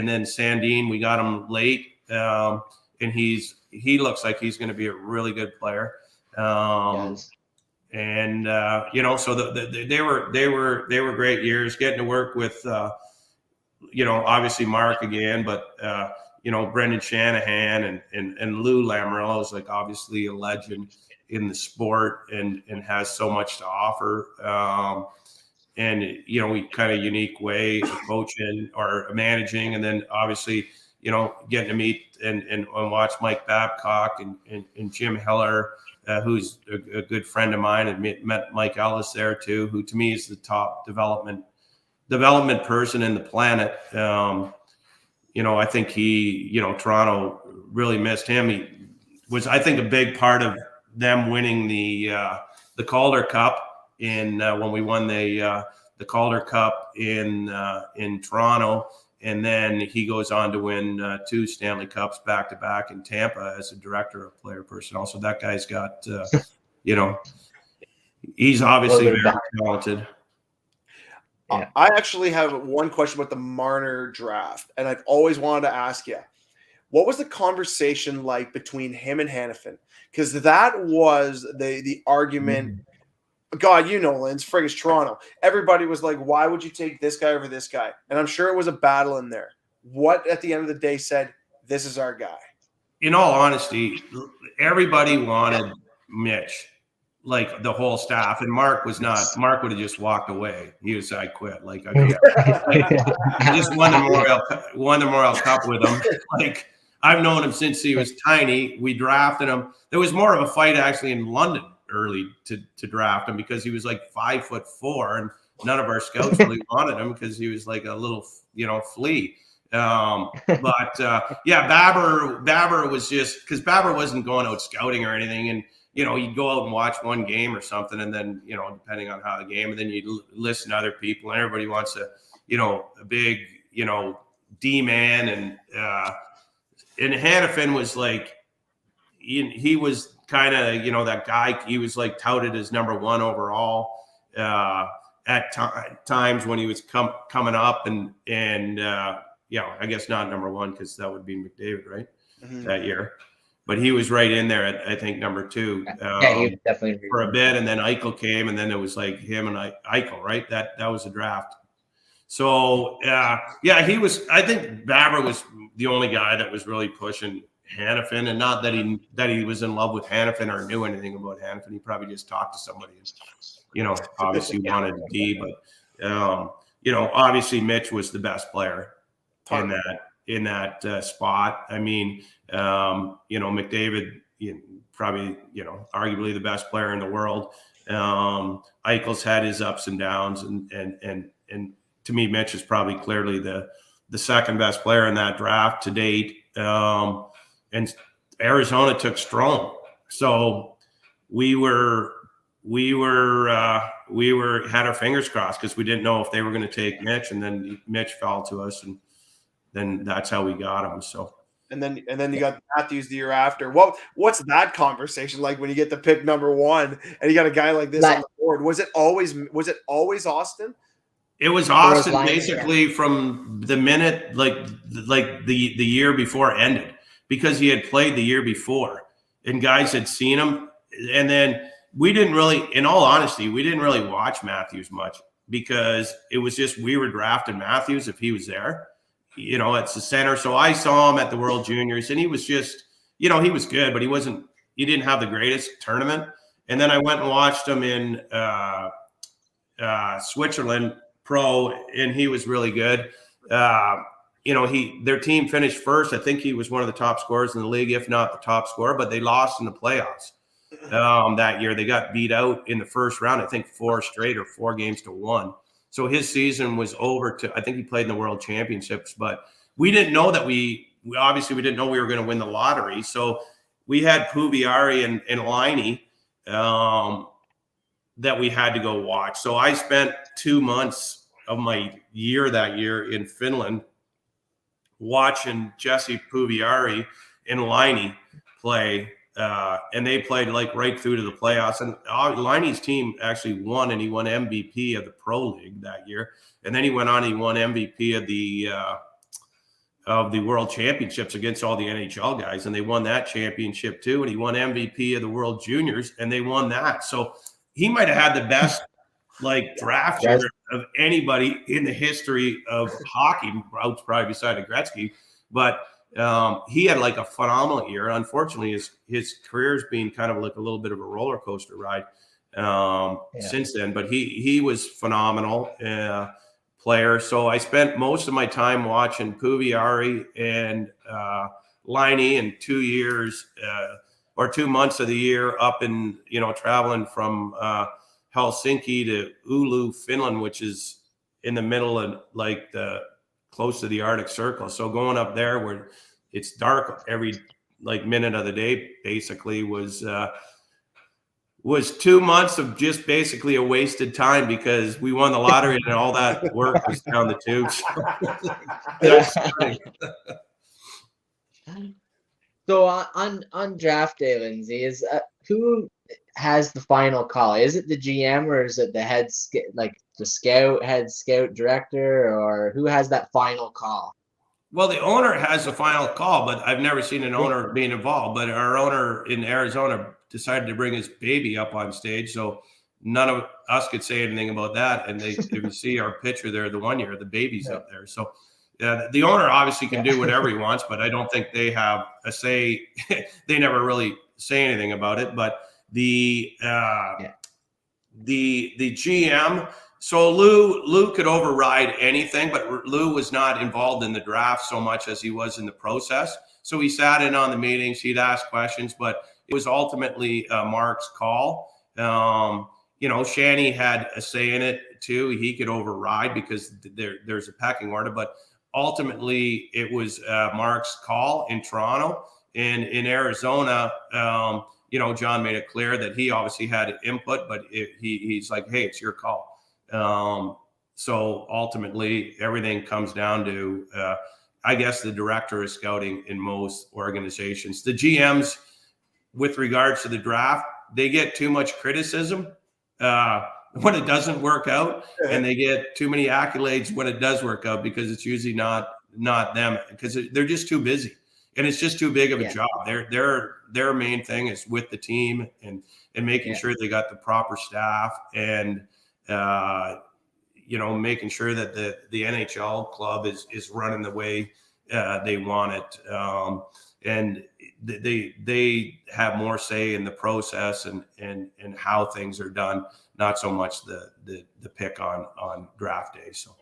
S5: then Sandin, we got him late. And he looks like he's going to be a really good player.
S4: Yes.
S5: And so they were great years getting to work with obviously Mark again, but Brendan Shanahan and Lou Lamoriello is like obviously a legend in the sport and has so much to offer. And we kind of unique way of coaching or managing, and then obviously getting to meet and watch Mike Babcock and Jim Heller. Who's a good friend of mine, and met Mike Ellis there too, who to me is the top development person in the planet. I think Toronto really missed him. He was, I think, a big part of them winning the Calder Cup when we won the Calder Cup in Toronto. And then he goes on to win 2 Stanley Cups back to back in Tampa as a director of player personnel. So that guy's got, he's obviously very talented.
S3: Yeah. I actually have one question about the Marner draft, and I've always wanted to ask you, what was the conversation like between him and Hanifin? Because that was the argument. Mm-hmm. God, Linz, friggin' Toronto. Everybody was like, why would you take this guy over this guy? And I'm sure it was a battle in there. What, at the end of the day, said, this is our guy?
S5: In all honesty, everybody wanted Mitch, like the whole staff. And Mark would have just walked away. He was, I quit. Like, I just won the Memorial Cup with him. Like, I've known him since he was tiny. We drafted him. There was more of a fight actually in London early to draft him because he was like 5'4", and none of our scouts really wanted him because he was like a little flea. But Babber was just because Babber wasn't going out scouting or anything, and you'd go out and watch one game or something, and then depending on how the game, and then you'd listen to other people, and everybody wants a big D man, and Hanifin was like he was kind of, that guy, he was like touted as number 1 overall at times when he was coming up, and I guess not number 1 because that would be McDavid, right? Mm-hmm. That year. But he was right in there at, I think, number 2
S4: he was definitely
S5: for a bit, and then Eichel came, and then it was like him and Eichel, right? That was a draft. So, he was, I think Babber was the only guy that was really pushing Hanifin, and not that he was in love with Hanifin or knew anything about Hanifin. He probably just talked to somebody and, obviously wanted a D, but, obviously Mitch was the best player in that spot. I mean, McDavid, probably, arguably the best player in the world. Eichel's had his ups and downs, and to me, Mitch is probably clearly the second best player in that draft to date. And Arizona took Strome, so we had our fingers crossed because we didn't know if they were going to take Mitch, and then Mitch fell to us, and then that's how we got him. So.
S3: And then you got Matthews the year after. What's that conversation like when you get to pick number 1 and you got a guy like this on the board? Was it always Austin?
S5: It was Austin basically from the minute like the year before ended, because he had played the year before and guys had seen him. And then we didn't really, in all honesty, we didn't really watch Matthews much, because it was just, we were drafting Matthews if he was there, it's the center. So I saw him at the World Juniors, and he was just, he was good, but he didn't have the greatest tournament. And then I went and watched him in Switzerland Pro, and he was really good. Their team finished first. I think he was one of the top scorers in the league, if not the top scorer, but they lost in the playoffs that year. They got beat out in the first round, I think 4 games to 1. So his season was over. I think he played in the World Championships, but we didn't know that we didn't know we were going to win the lottery. So we had Puviari and Laine that we had to go watch. So I spent 2 months of my year that year in Finland watching Jesse Puviari and Laine play. And they played like right through to the playoffs. And Laine's team actually won, and he won MVP of the Pro League that year. And then he went on, he won MVP of the World Championships against all the NHL guys. And they won that championship too. And he won MVP of the World Juniors, and they won that. So he might have had the best draft year of anybody in the history of hockey, probably beside Gretzky. But he had a phenomenal year. Unfortunately, his career's been kind of like a little bit of a roller coaster ride since then. But he was phenomenal player. So I spent most of my time watching Puviari and Laine in 2 years or 2 months of the year up in, traveling from Helsinki to Oulu, Finland, which is in the middle of close to the Arctic Circle. So going up there where it's dark every minute of the day basically was 2 months of just basically a wasted time, because we won the lottery and all that work was down the tubes.
S4: So on draft day, Lindsay, is who has the final call? Is it the GM, or is it the head scout director, or who has that final call?
S5: Well, the owner has the final call, but I've never seen an owner being involved. But our owner in Arizona decided to bring his baby up on stage, so none of us could say anything about that. And if you see our picture there, the 1 year, the baby's up there. So the owner obviously can do whatever he wants, but I don't think they have a say. They never really say anything about it. But the GM. So Lou could override anything, but Lou was not involved in the draft so much as he was in the process. So he sat in on the meetings, he'd ask questions, but it was ultimately Mark's call. Shanny had a say in it too. He could override because there's a pecking order, but ultimately it was Mark's call in Toronto. And in Arizona, John made it clear that he obviously had input, but he's like, hey, it's your call. So ultimately everything comes down to, I guess, the director of scouting in most organizations. The GMs, with regards to the draft, they get too much criticism when it doesn't work out, and they get too many accolades when it does work out, because it's usually not them, because they're just too busy, and it's just too big of a job. Their main thing is with the team and making sure they got the proper staff, and making sure that the NHL club is running the way they want it, and they have more say in the process and how things are done, not so much the pick on draft day. So,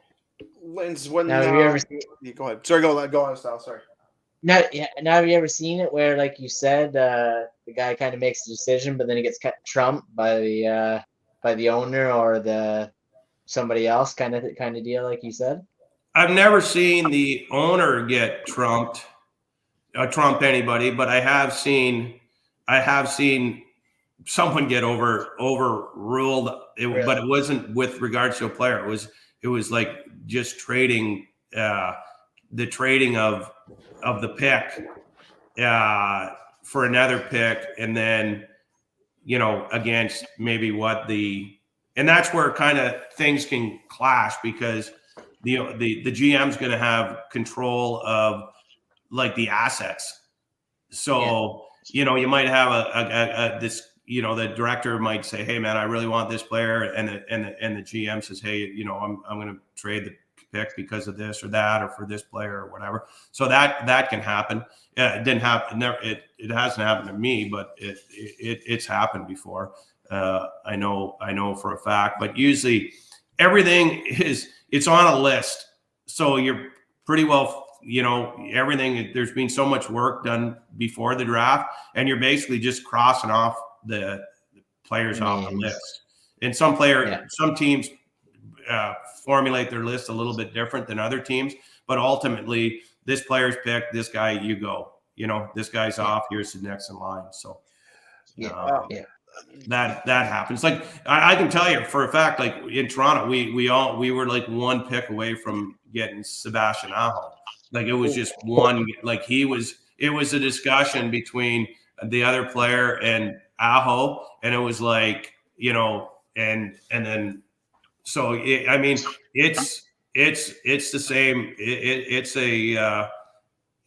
S3: Linz, when
S4: now, have you ever
S3: go ahead. Sorry, go on, Sal. Sorry.
S4: Now, have you ever seen it where, like you said, the guy kind of makes a decision, but then he gets trumped by the owner or somebody else, kind of deal, like you said?
S5: I've never seen the owner get trump anybody, but I have seen someone get overruled.
S4: Really?
S5: But it wasn't with regards to a player. It was like just trading, the trading of the pick for another pick, and then against maybe what the that's where kind of things can clash, because the GM's going to have control of like the assets. So, you might have this, the director might say, hey man, I really want this player. And the GM says, hey, I'm going to trade the pick because of this or that, or for this player or whatever. So that can happen. It didn't happen. It hasn't happened to me, but it's happened before. I know for a fact, but usually everything it's on a list. So you're pretty well, everything, there's been so much work done before the draft, and you're basically just crossing off the players off the list. And some teams formulate their list a little bit different than other teams, but ultimately this player's picked, this guy, you go, this guy's off, here's the next in line. So that happens. Like I can tell you for a fact, like in Toronto, we were like one pick away from getting Sebastian Aho. Like it was just one, like it was a discussion between the other player and Aho, and it was like, and then, so it's the same. It's a,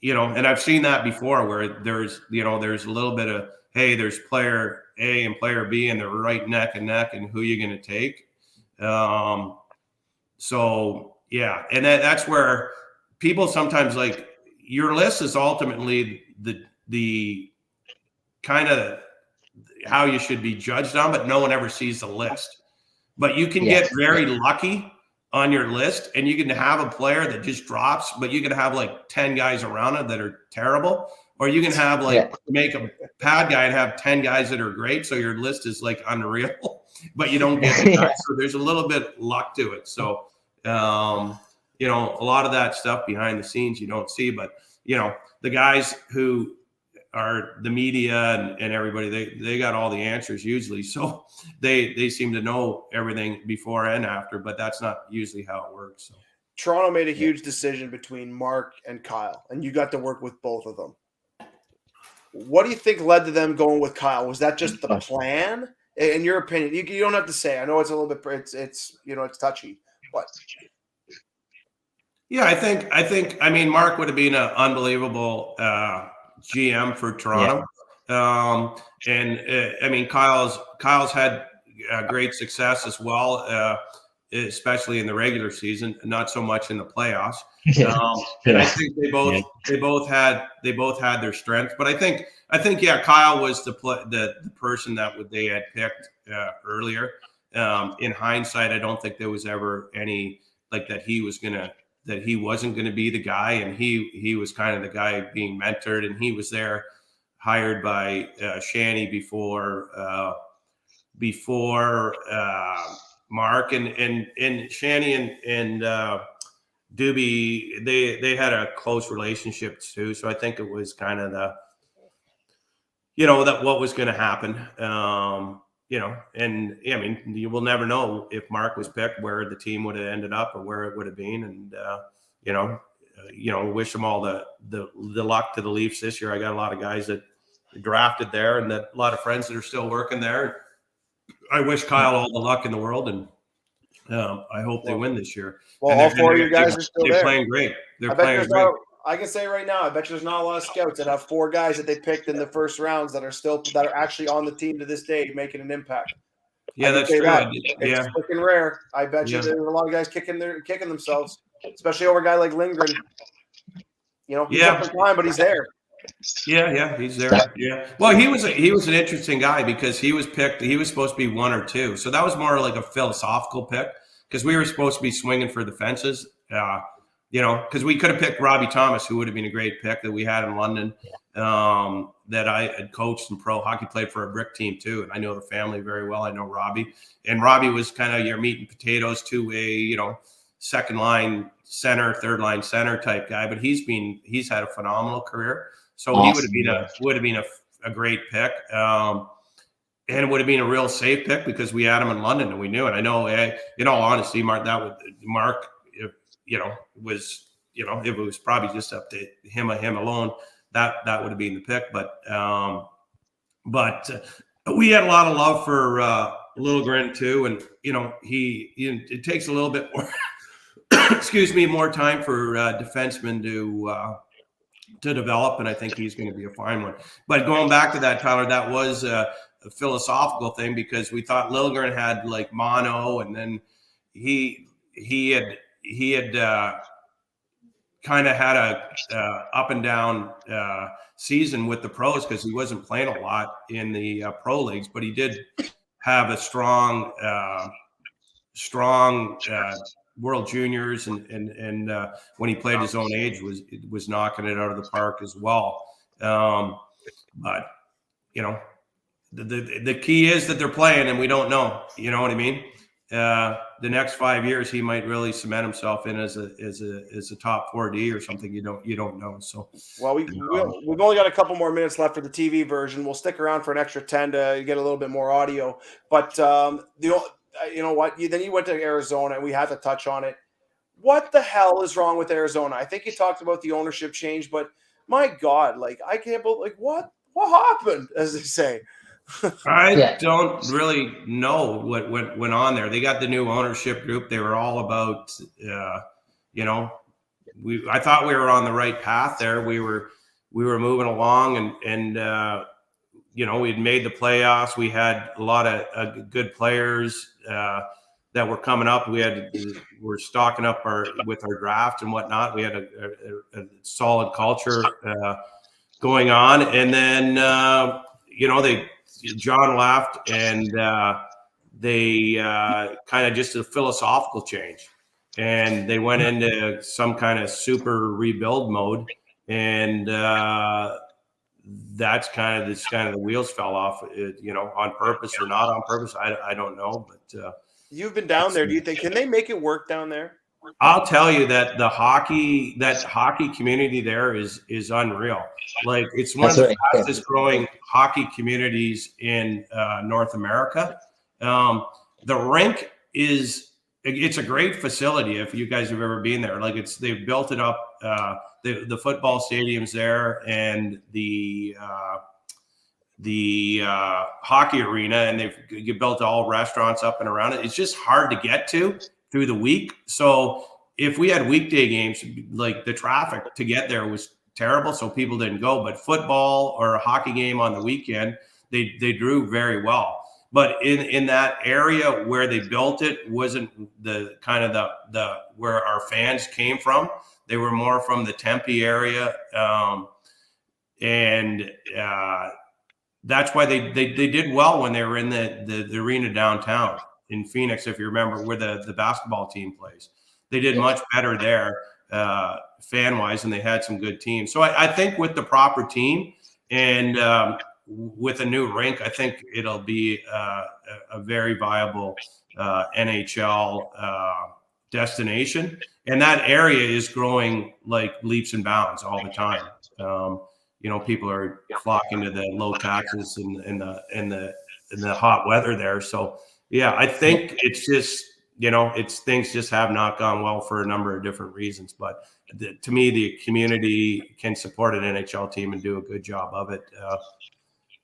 S5: and I've seen that before where there's a little bit of, hey, there's player A and player B, and they're right neck and neck, and who you're going to take. So yeah, and that's where people sometimes, like, your list is ultimately the kind of how you should be judged on, but no one ever sees the list. But you can get very lucky on your list, and you can have a player that just drops, but you can have like 10 guys around it that are terrible, or you can have make a bad guy and have 10 guys that are great. So your list is like unreal, but you don't get the guys. So there's a little bit luck to it. So, a lot of that stuff behind the scenes you don't see, but the guys who are the media and everybody, they got all the answers usually. So they seem to know everything before and after, but that's not usually how it works. So
S3: Toronto made a huge decision between Mark and Kyle, and you got to work with both of them. What do you think led to them going with Kyle? Was that just the plan? In your opinion, you don't have to say. I know it's a little bit, it's it's touchy, but
S5: yeah, I think Mark would have been an unbelievable GM for Toronto. Kyle's had great success as well, especially in the regular season, not so much in the playoffs. And I think they both had their strengths, but I think Kyle was the person that they had picked earlier. In hindsight, I don't think there was ever any like that he wasn't going to be the guy, and he was kind of the guy being mentored, and he was there, hired by Shanny before Mark, and Shanny and Doobie, they had a close relationship too. So I think it was kind of that what was going to happen. And you will never know if Mark was picked where the team would have ended up or where it would have been. And, wish them all the luck to the Leafs this year. I got a lot of guys that drafted there, and a lot of friends that are still working there. I wish Kyle all the luck in the world, and I hope they win this year.
S3: Well, all four of you guys are still there.
S5: They're playing great. They're playing great.
S3: I can say right now, I bet you there's not a lot of scouts that have four guys that they picked in the first rounds that are actually on the team to this day making an impact.
S5: Yeah, that's true.
S3: It's freaking rare. I bet you there's a lot of guys kicking themselves, especially over a guy like Lindgren. He's up in time, but he's there.
S5: Yeah, he's there. Yeah. Well, he was an interesting guy because he was picked. He was supposed to be 1 or 2, so that was more like a philosophical pick because we were supposed to be swinging for the fences. Because we could have picked Robbie Thomas, who would have been a great pick that we had in London, that I had coached in pro hockey, played for a brick team too. And I know the family very well. I know Robbie. And Robbie was kind of your meat and potatoes to a, second line center, third line center type guy. But he's had a phenomenal career. So awesome. He would have been a great pick. And it would have been a real safe pick because we had him in London and we knew it. I know, in all honesty, Mark, if it was probably just up to him alone, that would have been the pick. But we had a lot of love Liljegren too, and it takes a little bit more, more time for defensemen to develop, and I think he's going to be a fine one. But going back to that, Tyler, that was a philosophical thing because we thought Liljegren had like mono, and then he had kind of had a up and down season with the pros because he wasn't playing a lot in the pro leagues, but he did have a strong World Juniors, and when he played his own age was knocking it out of the park as well. But the key is that they're playing, and we don't know. You know what I mean? The next 5 years, he might really cement himself in as a top 4D or something. You don't know. So
S3: we've only got a couple more minutes left for the TV version. We'll stick around for an extra 10 to get a little bit more audio. But you know what? Then you went to Arizona, and we had to touch on it. What the hell is wrong with Arizona? I think you talked about the ownership change, but my God, like I can't believe what happened, as they say.
S5: I don't really know what went on there. They got the new ownership group. They were all about, I thought we were on the right path there. We were moving along, and we had made the playoffs. We had a lot of good players that were coming up. We're stocking up with our draft and whatnot. We had a solid culture going on, and then John left, and they kind of just a philosophical change, and they went into some kind of super rebuild mode, and that's kind of the wheels fell off, on purpose or not on purpose. I don't know, but
S3: you've been down there. Do you think can they make it work down there?
S5: I'll tell you that the hockey community there is unreal. Like it's one of the fastest growing hockey communities in North America. The rink it's a great facility if you guys have ever been there. Like they've built it up. The football stadium's there, and the hockey arena, and you built all restaurants up and around it. It's just hard to get to through the week. So if we had weekday games, like the traffic to get there was terrible, so people didn't go. But football or a hockey game on the weekend, they drew very well. But in that area where they built it wasn't the kind of the where our fans came from. They were more from the Tempe area, and that's why they did well when they were in the arena downtown in Phoenix, if you remember, where the basketball team plays. They did much better there fan-wise, and they had some good teams. So I think with the proper team and with a new rink, I think it'll be a very viable NHL destination. And that area is growing like leaps and bounds all the time. People are flocking to the low taxes and the hot weather there. So yeah, I think it's just, things just have not gone well for a number of different reasons. But to me, the community can support an NHL team and do a good job of it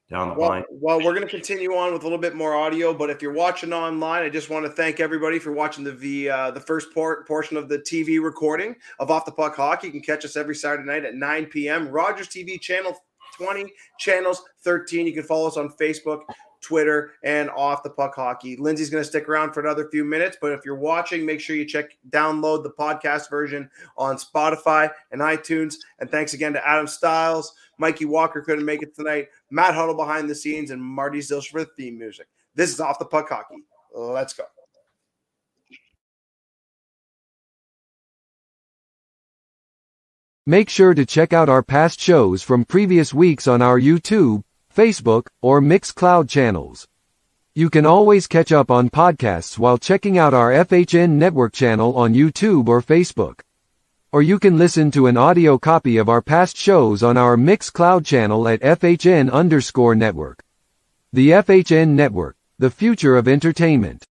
S5: down the line.
S3: Well, we're going to continue on with a little bit more audio, but if you're watching online, I just want to thank everybody for watching the first portion of the TV recording of Off the Puck Hockey. You can catch us every Saturday night at 9 p.m. Rogers TV channel 20, channels 13. You can follow us on Facebook, Twitter, and Off the Puck Hockey. Lindsay's going to stick around for another few minutes, but if you're watching, make sure you download the podcast version on Spotify and iTunes. And thanks again to Adam Stiles. Mikey Walker couldn't make it tonight. Matt Huddle behind the scenes, and Marty Zilch for the theme music. This is Off the Puck Hockey. Let's go.
S6: Make sure to check out our past shows from previous weeks on our YouTube, Facebook, or Mixcloud channels. You can always catch up on podcasts while checking out our FHN Network channel on YouTube or Facebook. Or you can listen to an audio copy of our past shows on our Mixcloud channel at FHN_Network. The FHN Network, the future of entertainment.